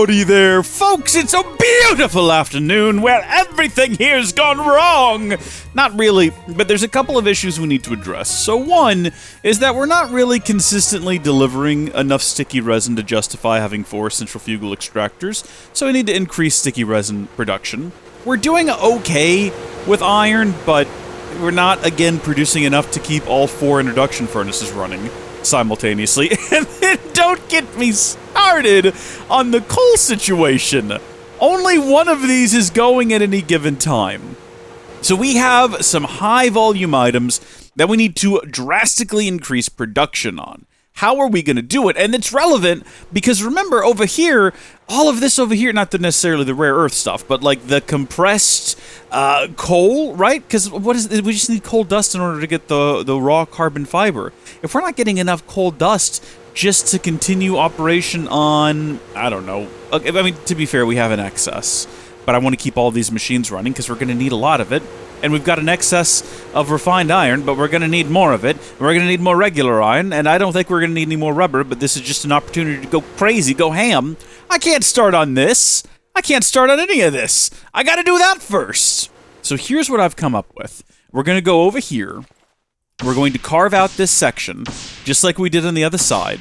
Howdy there, folks! It's a beautiful afternoon where everything here's gone wrong! Not really, but there's a couple of issues we need to address. So one is that we're not really consistently delivering enough sticky resin to justify having 4 centrifugal extractors, so we need to increase sticky resin production. We're doing okay with iron, but we're not, again, producing enough to keep all 4 introduction furnaces running simultaneously. And then don't get me started on the coal situation. Only one of these is going at any given time. So we have some high volume items that we need to drastically increase production on. How are we going to do it? And it's relevant because remember over here, all of this over here, not necessarily the rare earth stuff, but like the compressed coal, right? Because what is it? We just need coal dust in order to get the raw carbon fiber. If we're not getting enough coal dust just to continue operation on, I don't know. Okay, I mean, to be fair, we have an excess, but I want to keep all these machines running because we're going to need a lot of it. And we've got an excess of refined iron, but we're going to need more of it. We're going to need more regular iron, and I don't think we're going to need any more rubber, but this is just an opportunity to go crazy, go ham. I can't start on this. I can't start on any of this. I got to do that first. So here's what I've come up with. We're going to go over here. We're going to carve out this section, just like we did on the other side,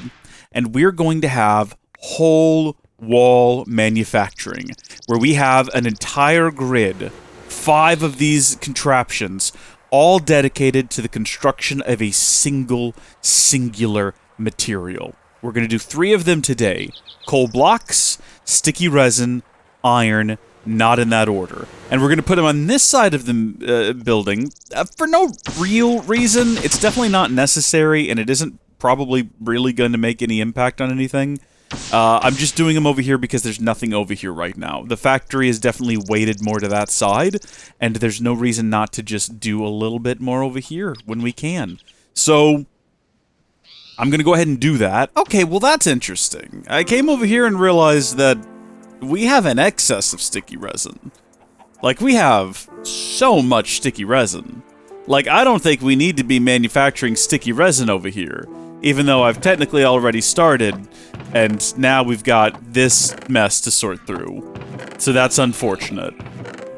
and we're going to have whole wall manufacturing, where we have an entire grid, 5 of these contraptions, all dedicated to the construction of a singular material. We're going to do 3 of them today. Coal blocks, sticky resin, iron, not in that order. And we're going to put them on this side of the building for no real reason. It's definitely not necessary, and it isn't probably really going to make any impact on anything. I'm just doing them over here because there's nothing over here right now. The factory is definitely weighted more to that side, and there's no reason not to just do a little bit more over here when we can. So I'm going to go ahead and do that. Okay, well that's interesting. I came over here and realized that we have an excess of sticky resin. Like, we have so much sticky resin. Like, I don't think we need to be manufacturing sticky resin over here, even though I've technically already started, and now we've got this mess to sort through. So that's unfortunate.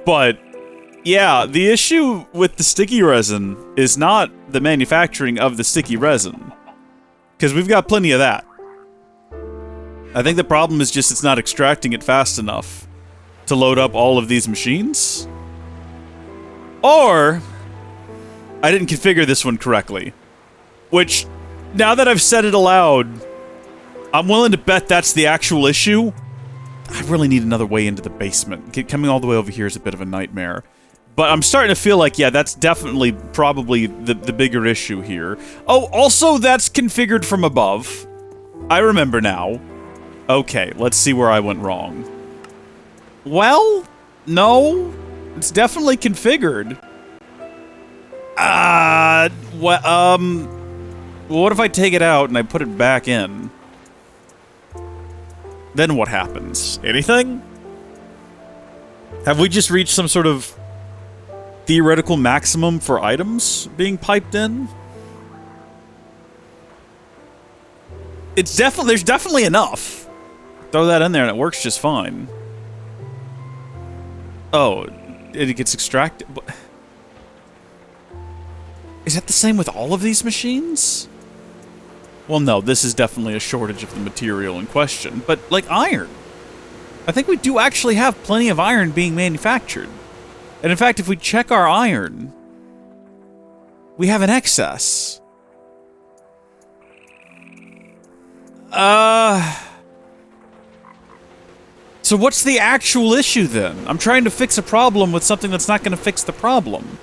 But, yeah, the issue with the sticky resin is not the manufacturing of the sticky resin, because we've got plenty of that. I think the problem is just it's not extracting it fast enough to load up all of these machines. Or I didn't configure this one correctly, which, now that I've said it aloud, I'm willing to bet that's the actual issue. I really need another way into the basement. Coming all the way over here is a bit of a nightmare. But I'm starting to feel like, yeah, that's definitely probably the bigger issue here. Oh, also, that's configured from above. I remember now. Okay, let's see where I went wrong. Well, no, it's definitely configured. What if I take it out and I put it back in? Then what happens? Anything? Have we just reached some sort of theoretical maximum for items being piped in? It's there's definitely enough. Throw that in there and it works just fine. Oh, it gets extracted. Is that the same with all of these machines? Well, no, this is definitely a shortage of the material in question, but like iron. I think we do actually have plenty of iron being manufactured. And in fact, if we check our iron, we have an excess. So what's the actual issue then? I'm trying to fix a problem with something that's not going to fix the problem.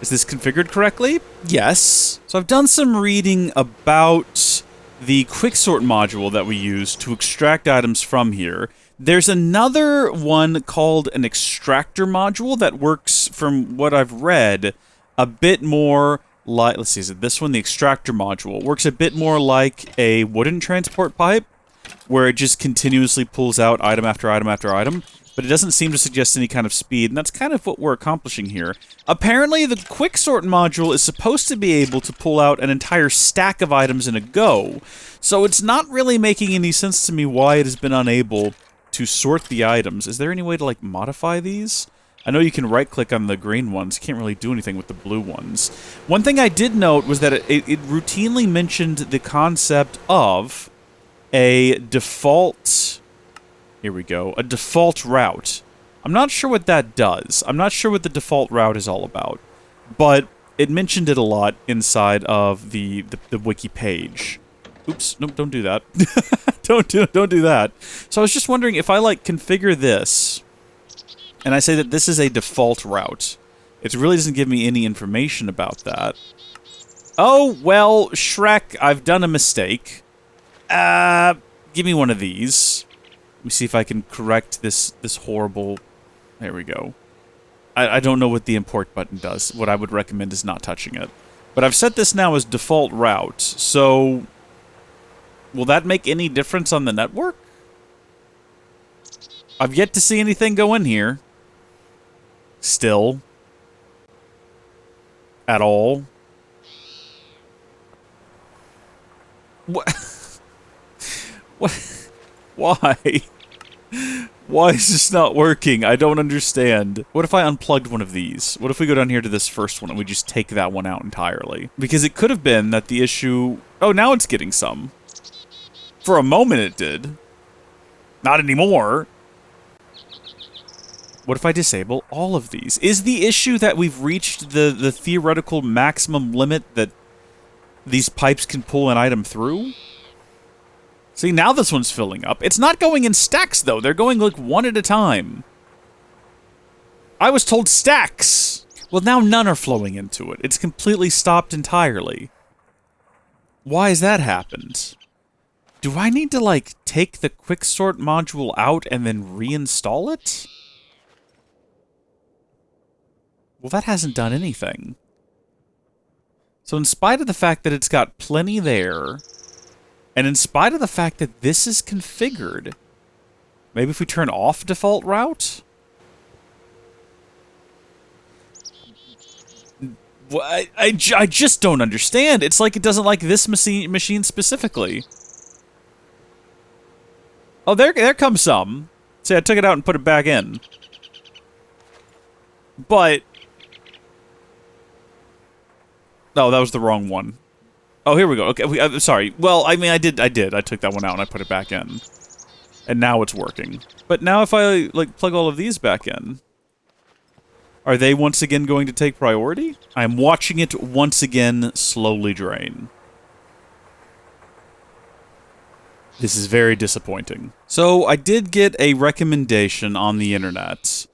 Is this configured correctly? Yes. So I've done some reading about the quicksort module that we use to extract items from here. There's another one called an extractor module that works, from what I've read, a bit more like, let's see, is it this one? The extractor module works a bit more like a wooden transport pipe, where it just continuously pulls out item after item after item, but it doesn't seem to suggest any kind of speed, and that's kind of what we're accomplishing here. Apparently, the quicksort module is supposed to be able to pull out an entire stack of items in a go, so it's not really making any sense to me why it has been unable to sort the items. Is there any way to, like, modify these? I know you can right-click on the green ones. You can't really do anything with the blue ones. One thing I did note was that it routinely mentioned the concept of a default... Here we go. A default route. I'm not sure what that does. I'm not sure what the default route is all about. But it mentioned it a lot inside of the wiki page. Oops, nope, don't do that. don't do that. So I was just wondering if I, like, configure this, and I say that this is a default route. It really doesn't give me any information about that. Oh, well, Shrek, I've done a mistake. Give me one of these. Let me see if I can correct this horrible... There we go. I don't know what the import button does. What I would recommend is not touching it. But I've set this now as default route, so... Will that make any difference on the network? I've yet to see anything go in here. Still. At all. What? What? Why? Why is this not working? I don't understand. What if I unplugged one of these? What if we go down here to this first one and we just take that one out entirely? Because it could have been that the issue... Oh, now it's getting some. For a moment it did. Not anymore. What if I disable all of these? Is the issue that we've reached the theoretical maximum limit that these pipes can pull an item through? See, now this one's filling up. It's not going in stacks, though. They're going, like, one at a time. I was told stacks! Well, now none are flowing into it. It's completely stopped entirely. Why has that happened? Do I need to, like, take the quicksort module out and then reinstall it? Well, that hasn't done anything. So in spite of the fact that it's got plenty there, and in spite of the fact that this is configured, maybe if we turn off default route? I just don't understand. It's like it doesn't like this machine specifically. Oh, there comes some. See, I took it out and put it back in. But... Oh, that was the wrong one. Oh, here we go. Okay, sorry. Well, I mean, I did. I took that one out and I put it back in. And now it's working. But now if I, like, plug all of these back in, are they once again going to take priority? I'm watching it once again slowly drain. This is very disappointing. So, I did get a recommendation on the internet.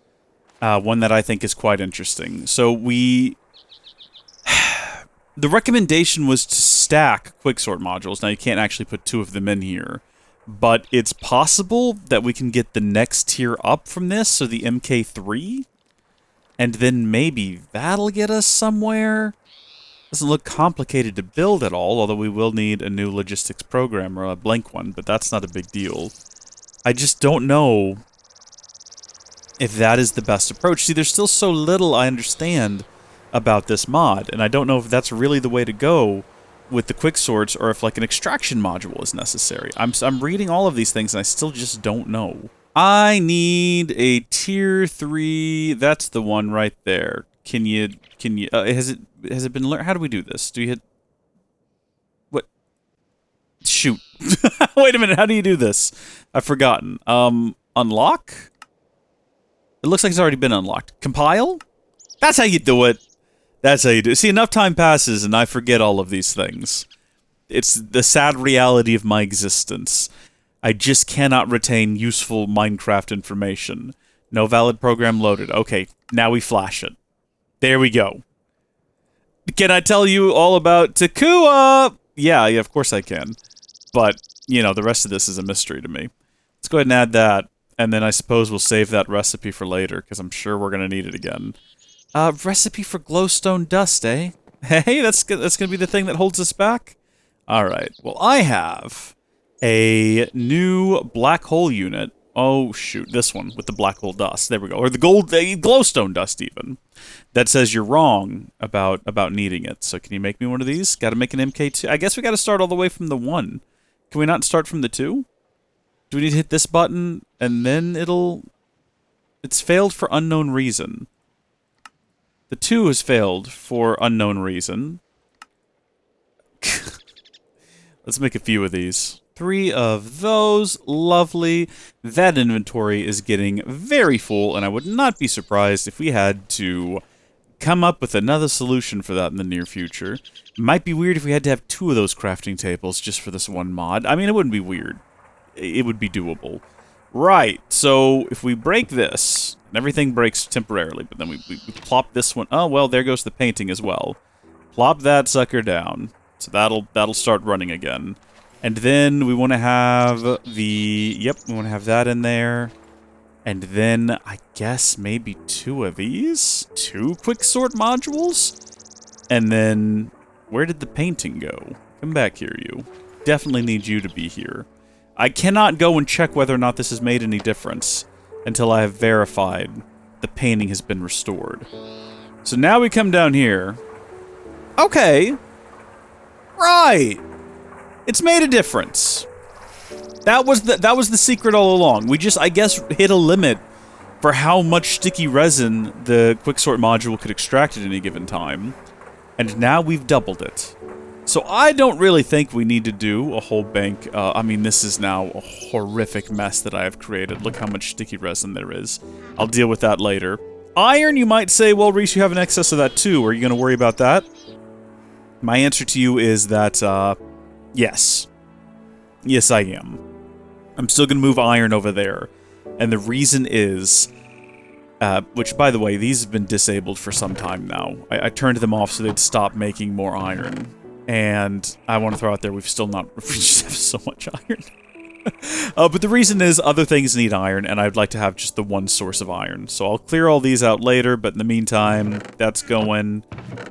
One that I think is quite interesting. So, the recommendation was to stack quicksort modules. Now, you can't actually put two of them in here. But it's possible that we can get the next tier up from this, so the Mk3. And then maybe that'll get us somewhere. Doesn't look complicated to build at all, although we will need a new logistics program, or a blank one, but that's not a big deal. I just don't know if that is the best approach. See, there's still so little I understand about this mod, and I don't know if that's really the way to go with the quicksorts, or if, like, an extraction module is necessary. I'm reading all of these things, and I still just don't know. I need a tier 3. That's the one right there. Can you, has it been learned? How do we do this? Do you hit... What? Shoot. Wait a minute, how do you do this? I've forgotten. Unlock? It looks like it's already been unlocked. Compile? That's how you do it. That's how you do it. See, enough time passes and I forget all of these things. It's the sad reality of my existence. I just cannot retain useful Minecraft information. No valid program loaded. Okay, now we flash it. There we go. Can I tell you all about Takua? Yeah, of course I can. But, you know, the rest of this is a mystery to me. Let's go ahead and add that, and then I suppose we'll save that recipe for later, because I'm sure we're going to need it again. Recipe for glowstone dust, eh? Hey, that's gonna be the thing that holds us back? Alright, well, I have a new black hole unit. Oh, shoot, this one with the black hole dust. There we go. Or the glowstone dust, even. That says you're wrong about needing it. So can you make me one of these? Gotta make an MK2. I guess we gotta start all the way from the 1. Can we not start from the 2? Do we need to hit this button and then it'll... It's failed for unknown reason. The 2 has failed for unknown reason. Let's make a few of these. 3 of those. Lovely. That inventory is getting very full, and I would not be surprised if we had to come up with another solution for that in the near future. It might be weird if we had to have 2 of those crafting tables just for this one mod. I mean, it wouldn't be weird. It would be doable. Right, so if we break this, and everything breaks temporarily, but then we plop this one... Oh, well, there goes the painting as well. Plop that sucker down. So that'll start running again. And then we want to have the... Yep, we want to have that in there. And then, I guess, maybe 2 of these? 2 quick sort modules? And then, where did the painting go? Come back here, you. Definitely need you to be here. I cannot go and check whether or not this has made any difference until I have verified the painting has been restored. So now we come down here. Okay. Right. It's made a difference. That was the secret all along. We just, I guess, hit a limit for how much sticky resin the quicksort module could extract at any given time. And now we've doubled it. So I don't really think we need to do a whole bank. I mean, this is now a horrific mess that I have created. Look how much sticky resin there is. I'll deal with that later. Iron, you might say, well, Reese, you have an excess of that too. Are you going to worry about that? My answer to you is that, yes. Yes, I am. I'm still going to move iron over there. And the reason is... which, by the way, these have been disabled for some time now. I turned them off so they'd stop making more iron. And I want to throw out there, we just have so much iron. But the reason is other things need iron, and I'd like to have just the one source of iron. So I'll clear all these out later, but in the meantime, that's going.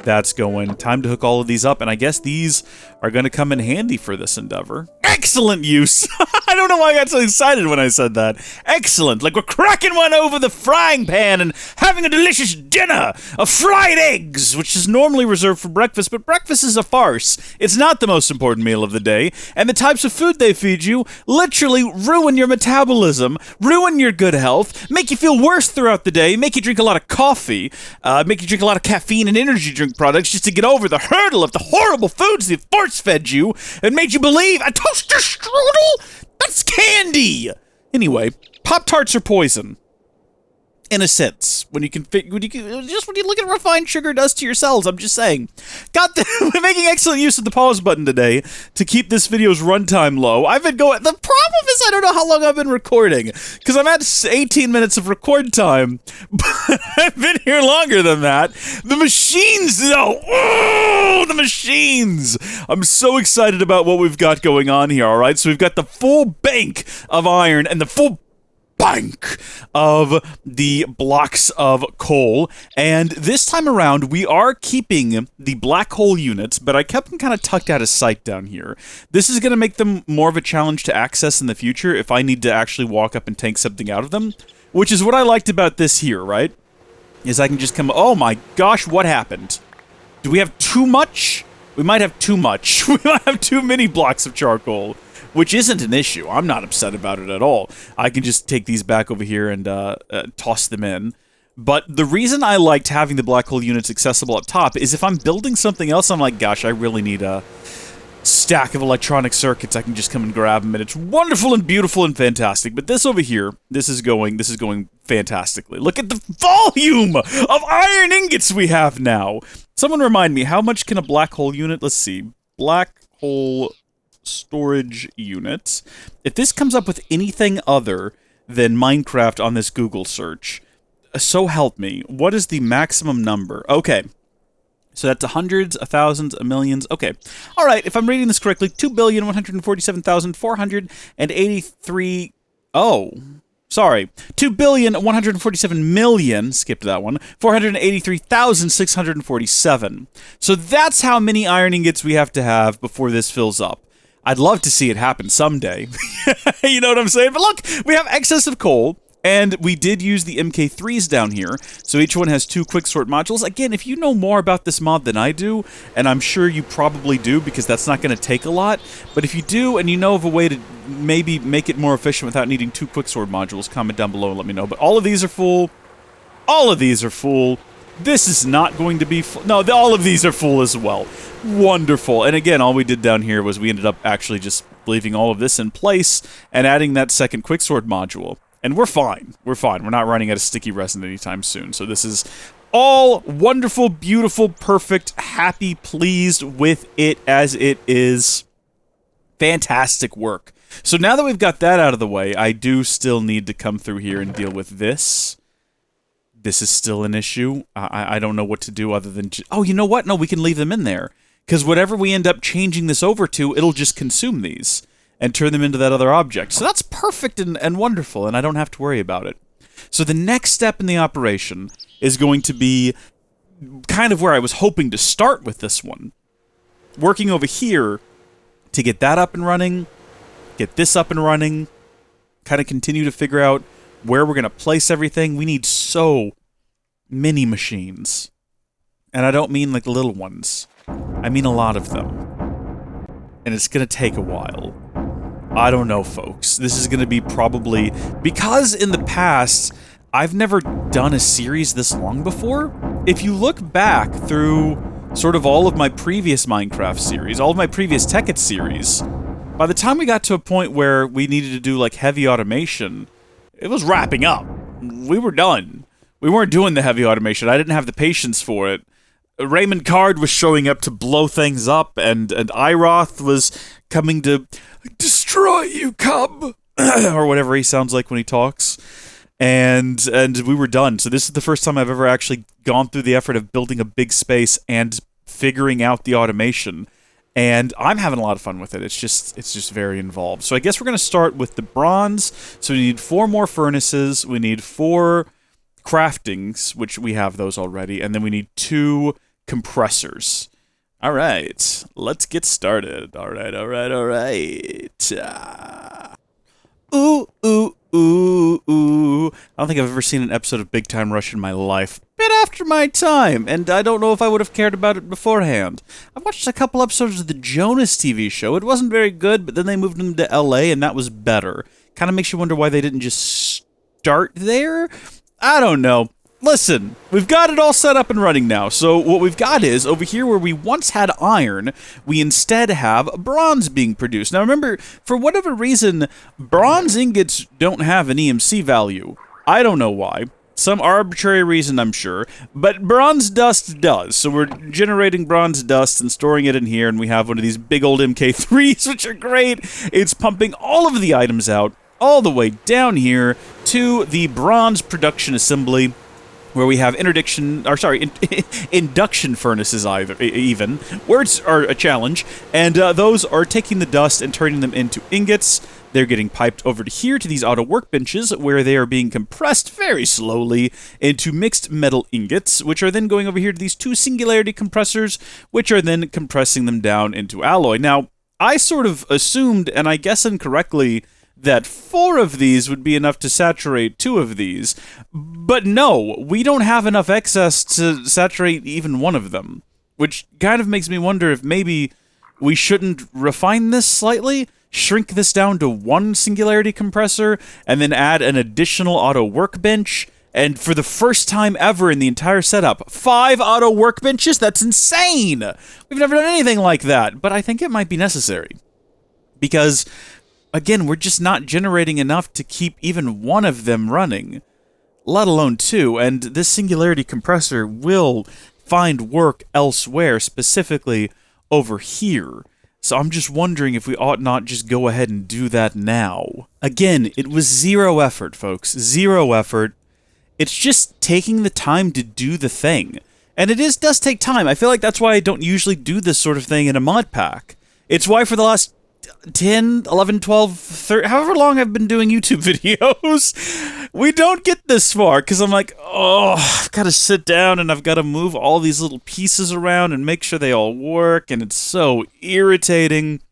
Time to hook all of these up, and I guess these are going to come in handy for this endeavor. Excellent use! I don't know why I got so excited when I said that. Excellent! Like we're cracking one over the frying pan and having a delicious dinner of fried eggs, which is normally reserved for breakfast, but breakfast is a farce. It's not the most important meal of the day, and the types of food they feed you literally ruin your metabolism, ruin your good health, make you feel worse throughout the day, make you drink a lot of coffee, make you drink a lot of caffeine and energy drink products just to get over the hurdle of the horrible foods they've force-fed you and made you believe a toaster strudel? That's candy! Anyway, Pop-Tarts are poison. In a sense, when you look at what refined sugar does to your cells, I'm just saying. We're making excellent use of the pause button today to keep this video's runtime low. I've been going, the problem is I don't know how long I've been recording, because I'm at 18 minutes of record time, but I've been here longer than that. The machines, though, oh, the machines! I'm so excited about what we've got going on here, alright? So we've got the full bank of iron and the full bank of the blocks of coal, and this time around we are keeping the black hole units, but I kept them kind of tucked out of sight down here. This is going to make them more of a challenge to access in the future if I need to actually walk up and tank something out of them, which is what I liked about this here, right? Is I can just come... Oh my gosh, what happened? Do we have too much? We might have too much. We might have too many blocks of charcoal. Which isn't an issue. I'm not upset about it at all. I can just take these back over here and toss them in. But the reason I liked having the black hole units accessible up top is if I'm building something else, I'm like, gosh, I really need a stack of electronic circuits. I can just come and grab them, and it's wonderful and beautiful and fantastic. But this over here, this is going fantastically. Look at the volume of iron ingots we have now. Someone remind me, how much can a black hole unit? Let's see. Black hole storage units. If this comes up with anything other than Minecraft on this Google search, so help me, what is the maximum number? Okay, so that's hundreds, thousands, millions. Okay, all right, if I'm reading this correctly, 2,147,483... Oh, sorry, 2,147,000,000, skipped that one, 483,647. So that's how many iron ingots we have to have before this fills up. I'd love to see it happen someday. You know what I'm saying? But look, we have excess of coal, And we did use the Mk3s down here, so each one has 2 quicksort modules. Again, if you know more about this mod than I do, and I'm sure you probably do because that's not going to take a lot, but if you do and you know of a way to maybe make it more efficient without needing 2 quicksort modules, comment down below and let me know. But all of these are full. All of these are full. This is not going to be full. No, all of these are full as well. Wonderful. And again, all we did down here was we ended up actually just leaving all of this in place and adding that second quicksort module. And we're fine. We're fine. We're not running out of sticky resin anytime soon. So this is all wonderful, beautiful, perfect, happy, pleased with it as it is. Fantastic work. So now that we've got that out of the way, I do still need to come through here and deal with this. This is still an issue. I don't know what to do other than... Oh, you know what? No, we can leave them in there. Because whatever we end up changing this over to, it'll just consume these and turn them into that other object. So that's perfect and wonderful, and I don't have to worry about it. So the next step in the operation is going to be kind of where I was hoping to start with this one. Working over here to get that up and running, get this up and running, kind of continue to figure out where we're going to place everything. We need so many machines. And I don't mean like little ones. I mean a lot of them. And it's going to take a while. I don't know, folks. This is going to be probably... Because in the past, I've never done a series this long before. If you look back through sort of all of my previous Minecraft series, all of my previous Tekkit series, by the time we got to a point where we needed to do like heavy automation, it was wrapping up. We were done. We weren't doing the heavy automation. I didn't have the patience for it. Raymond Card was showing up to blow things up, and Iroth was coming to destroy you, cub, or whatever he sounds like when he talks. And we were done. So this is the first time I've ever actually gone through the effort of building a big space and figuring out the automation. And I'm having a lot of fun with it. It's just very involved. So I guess we're going to start with the bronze. So we need 4 more furnaces. We need 4 craftings, which we have those already. And then we need 2 compressors. All right. Let's get started. All right. Ooh, ooh, ooh, ooh. I don't think I've ever seen an episode of Big Time Rush in my life. Bit after my time, and I don't know if I would have cared about it beforehand. I've watched a couple episodes of the Jonas TV show. It wasn't very good, but then they moved them to LA, and that was better. Kind of makes you wonder why they didn't just start there? I don't know. Listen, we've got it all set up and running now. So what we've got is, over here where we once had iron, we instead have bronze being produced. Now remember, for whatever reason, bronze ingots don't have an EMC value. I don't know why. Some arbitrary reason, I'm sure. But bronze dust does. So we're generating bronze dust and storing it in here, and we have one of these big old Mk3s, which are great. It's pumping all of the items out all the way down here to the bronze production assembly, where we have induction furnaces even. Words are a challenge, and those are taking the dust and turning them into ingots. They're getting piped over to here to these auto workbenches, where they are being compressed very slowly into mixed metal ingots, which are then going over here to these 2 singularity compressors, which are then compressing them down into alloy. Now, I sort of assumed, and I guess incorrectly, that 4 of these would be enough to saturate 2 of these. But no, we don't have enough excess to saturate even one of them. Which kind of makes me wonder if maybe we shouldn't refine this slightly, shrink this down to 1 singularity compressor, and then add an additional auto workbench. And for the first time ever in the entire setup, 5 auto workbenches? That's insane! We've never done anything like that, but I think it might be necessary. Because... again, we're just not generating enough to keep even one of them running, let alone 2, and this singularity compressor will find work elsewhere, specifically over here. So I'm just wondering if we ought not just go ahead and do that now. Again, it was 0 effort, folks. 0 effort. It's just taking the time to do the thing. And it does take time. I feel like that's why I don't usually do this sort of thing in a mod pack. It's why for the last 10, 11, 12, 13, however long I've been doing YouTube videos, we don't get this far, because I'm like, oh, I've got to sit down and I've got to move all these little pieces around and make sure they all work, and it's so irritating.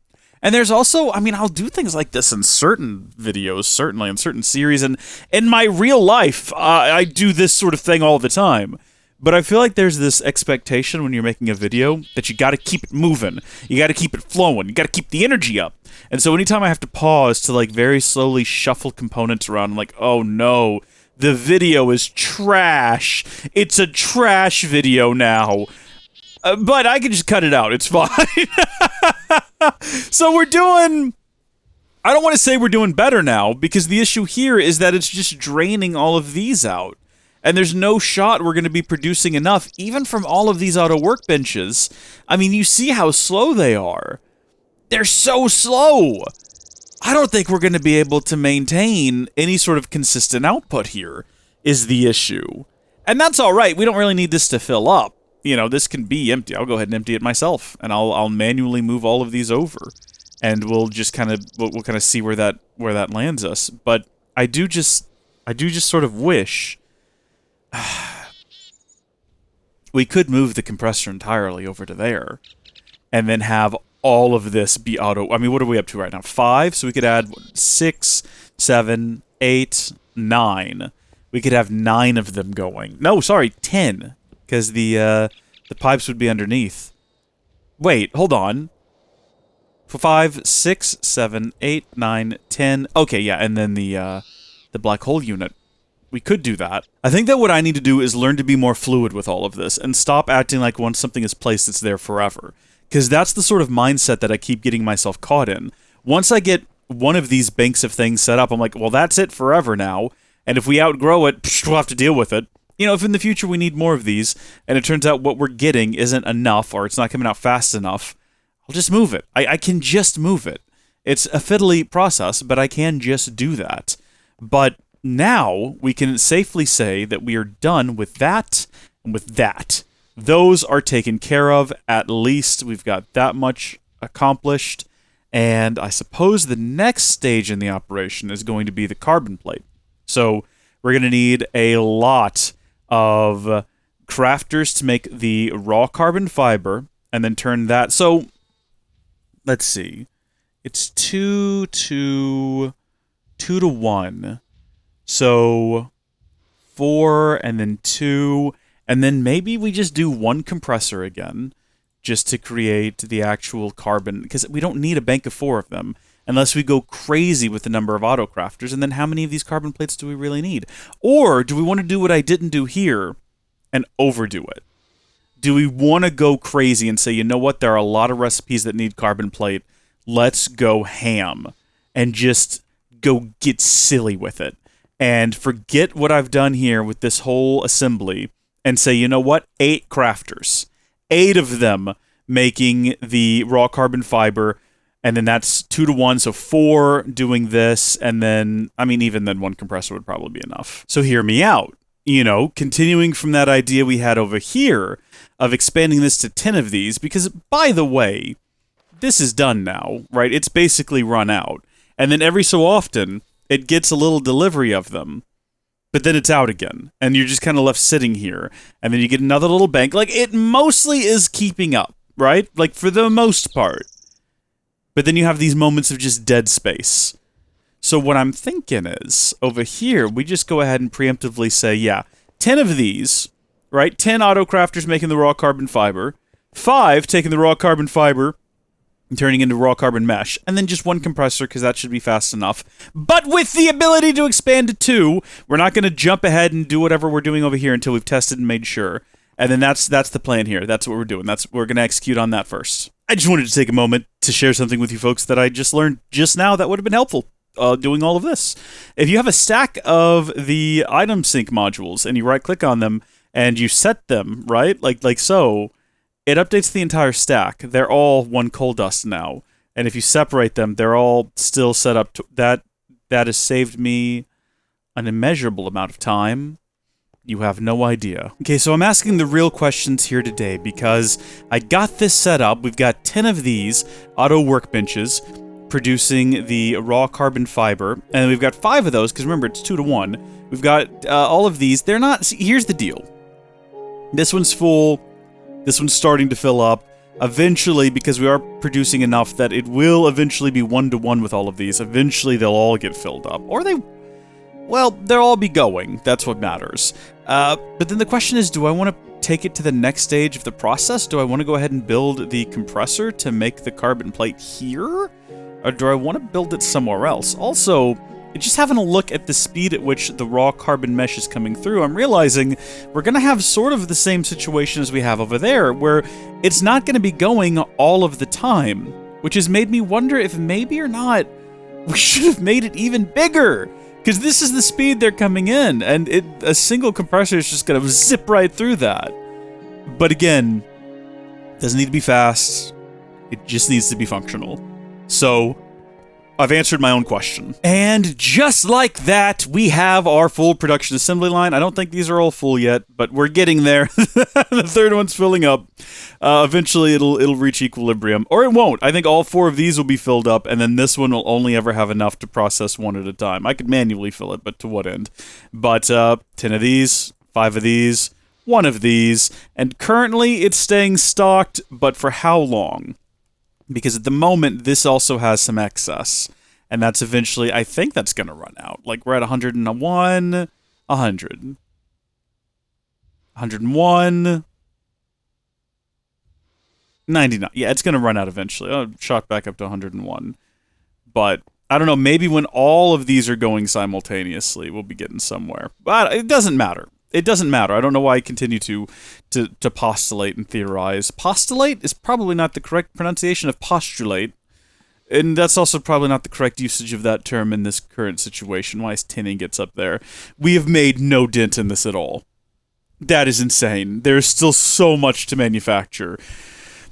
And there's also, I mean, I'll do things like this in certain videos, certainly in certain series, and in my real life, I do this sort of thing all the time. But I feel like there's this expectation when you're making a video that you got to keep it moving, you got to keep it flowing, you got to keep the energy up. And so anytime I have to pause to like very slowly shuffle components around, I'm like, oh no, the video is trash. It's a trash video now. But I can just cut it out. It's fine. So we're doing... I don't want to say we're doing better now, because the issue here is that it's just draining all of these out. And there's no shot we're going to be producing enough, even from all of these auto workbenches. I mean, you see how slow they are. They're so slow. I don't think we're going to be able to maintain any sort of consistent output here, is the issue. And that's all right. We don't really need this to fill up. You know, this can be empty. I'll go ahead and empty it myself, and I'll manually move all of these over, and we'll just kind of see where that lands us. But I do just sort of wish we could move the compressor entirely over to there, and then have all of this be auto. I mean, what are we up to right now? 5, so we could add 6, 7, 8, 9. We could have 9 of them going. No, sorry, 10. Because the pipes would be underneath. Wait, hold on. 5, 6, 7, 8, 9, 10. Okay, yeah, and then the black hole unit. We could do that. I think that what I need to do is learn to be more fluid with all of this, and stop acting like once something is placed, it's there forever. Because that's the sort of mindset that I keep getting myself caught in. Once I get one of these banks of things set up, I'm like, well, that's it forever now. And if we outgrow it, we'll have to deal with it. You know, if in the future we need more of these, and it turns out what we're getting isn't enough, or it's not coming out fast enough, I'll just move it. I can just move it. It's a fiddly process, but I can just do that. But now, we can safely say that we are done with that, and with that. Those are taken care of, at least. We've got that much accomplished, and I suppose the next stage in the operation is going to be the carbon plate. So, we're going to need a lot of crafters to make the raw carbon fiber, and then turn that. So, let's see. It's 2 to 1. So, 4, and then 2, and then maybe we just do 1 compressor again, just to create the actual carbon, because we don't need a bank of 4 of them, unless we go crazy with the number of auto crafters, and then how many of these carbon plates do we really need? Or do we want to do what I didn't do here and overdo it? Do we want to go crazy and say, you know what, there are a lot of recipes that need carbon plate, let's go ham, and just go get silly with it, and forget what I've done here with this whole assembly, and say, you know what, 8 crafters, 8 of them making the raw carbon fiber, and then that's 2 to 1, so 4 doing this, and then, I mean, even then 1 compressor would probably be enough. So hear me out. You know, continuing from that idea we had over here of expanding this to 10 of these, because, by the way, this is done now, right? It's basically run out. And then every so often, it gets a little delivery of them, but then it's out again, and you're just kind of left sitting here, and then you get another little bank. Like, it mostly is keeping up, right? Like, for the most part. But then you have these moments of just dead space. So what I'm thinking is, over here, we just go ahead and preemptively say, yeah, 10 of these, right? 10 auto crafters making the raw carbon fiber, 5 taking the raw carbon fiber and turning into raw carbon mesh, and then just 1 compressor, because that should be fast enough. But with the ability to expand to 2, we're not going to jump ahead and do whatever we're doing over here until we've tested and made sure. And then that's the plan here. That's what we're doing. We're going to execute on that first. I just wanted to take a moment to share something with you folks that I just learned just now that would have been helpful doing all of this. If you have a stack of the item sync modules and you right-click on them and you set them, right, like so, it updates the entire stack. They're all 1 coal dust now. And if you separate them, they're all still set up to... That has saved me an immeasurable amount of time. You have no idea. Okay, so I'm asking the real questions here today because I got this set up. We've got 10 of these auto workbenches producing the raw carbon fiber, and we've got 5 of those, because remember, it's 2 to 1. We've got all of these. They're not... See, here's the deal. This one's full. This one's starting to fill up. eventually, because we are producing enough that it will eventually be 1-to-1 with all of these, eventually they'll all get filled up. Or well, they'll all be going. That's what matters. But then the question is, do I want to take it to the next stage of the process? Do I want to go ahead and build the compressor to make the carbon plate here? Or do I want to build it somewhere else? Also, just having a look at the speed at which the raw carbon mesh is coming through, I'm realizing we're going to have sort of the same situation as we have over there, where it's not going to be going all of the time, which has made me wonder if maybe or not we should have made it even bigger. Because this is the speed they're coming in, and a single compressor is just going to zip right through that. But again, it doesn't need to be fast. It just needs to be functional. So, I've answered my own question. And just like that, we have our full production assembly line. I don't think these are all full yet, but we're getting there. The third one's filling up. Eventually, it'll reach equilibrium. Or it won't. I think all 4 of these will be filled up, and then this one will only ever have enough to process 1 at a time. I could manually fill it, but to what end? But 10 of these, 5 of these, 1 of these, and currently it's staying stocked, but for how long? Because at the moment, this also has some excess. And that's eventually, I think that's going to run out. Like, we're at 101, 100. 101. 99. Yeah, it's going to run out eventually. Oh, shot back up to 101. But, I don't know, maybe when all of these are going simultaneously, we'll be getting somewhere. But it doesn't matter. It doesn't matter. I don't know why I continue to postulate and theorize. Postulate is probably not the correct pronunciation of postulate, and that's also probably not the correct usage of that term in this current situation. Why tinning gets up there. We have made no dent in this at all. That is insane. There's still so much to manufacture.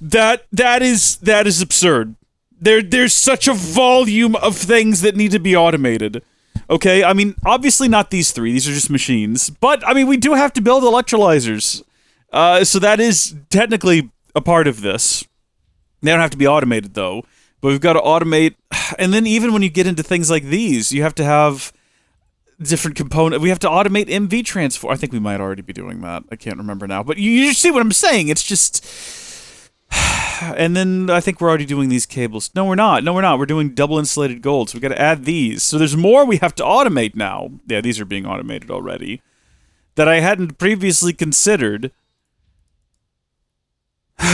That is absurd. There's such a volume of things that need to be automated. Okay, I mean, obviously not these 3. These are just machines. But, I mean, we do have to build electrolyzers. So that is technically a part of this. They don't have to be automated, though. But we've got to automate. And then even when you get into things like these, you have to have different components. We have to automate MV transform. I think we might already be doing that. I can't remember now. But you see what I'm saying. It's just... And then I think we're already doing these cables. No, we're not. We're doing double insulated gold, so we've got to add these. So there's more we have to automate now. Yeah, these are being automated already. That I hadn't previously considered. It's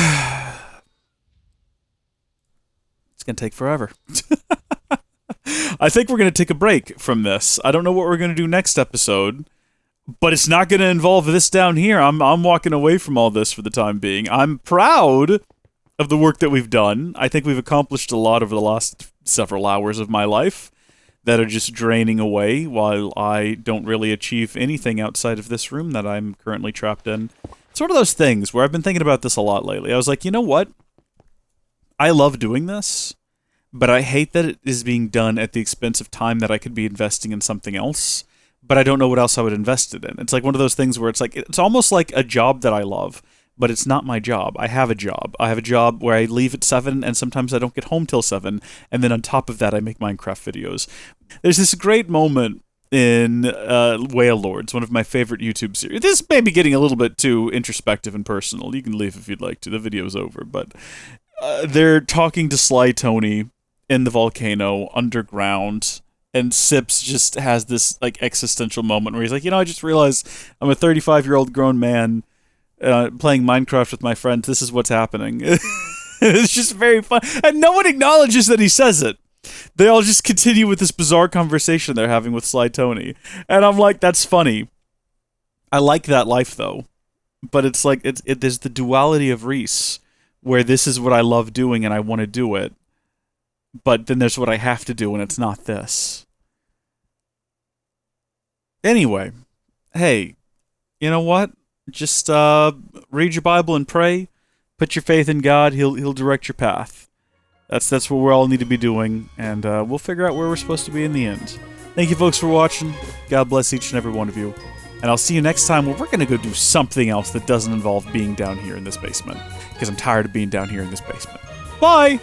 going to take forever. I think we're going to take a break from this. I don't know what we're going to do next episode, but it's not going to involve this down here. I'm walking away from all this for the time being. I'm proud of the work that we've done. I think we've accomplished a lot over the last several hours of my life that are just draining away while I don't really achieve anything outside of this room that I'm currently trapped in. It's one of those things where I've been thinking about this a lot lately. I was like, you know what? I love doing this, but I hate that it is being done at the expense of time that I could be investing in something else, but I don't know what else I would invest it in. It's like one of those things where it's like, it's almost like a job that I love, but it's not my job. I have a job. I have a job where I leave at 7, and sometimes I don't get home till 7, and then on top of that, I make Minecraft videos. There's this great moment in Whale Lords, one of my favorite YouTube series. This may be getting a little bit too introspective and personal. You can leave if you'd like to. The video's over, but they're talking to Sly Tony in the volcano underground, and Sips just has this like existential moment where he's like, you know, I just realized I'm a 35-year-old grown man playing Minecraft with my friends. This is what's happening. It's just very fun. And no one acknowledges that he says it. They all just continue with this bizarre conversation they're having with Sly Tony. And I'm like, that's funny. I like that life, though. But it's like, there's the duality of Rees, where this is what I love doing and I want to do it. But then there's what I have to do and it's not this. Anyway, hey, you know what? Just read your Bible and pray. Put your faith in God. He'll direct your path. That's what we all need to be doing, and we'll figure out where we're supposed to be in the end. Thank you, folks, for watching. God bless each and every one of you. And I'll see you next time where we're going to go do something else that doesn't involve being down here in this basement. Because I'm tired of being down here in this basement. Bye!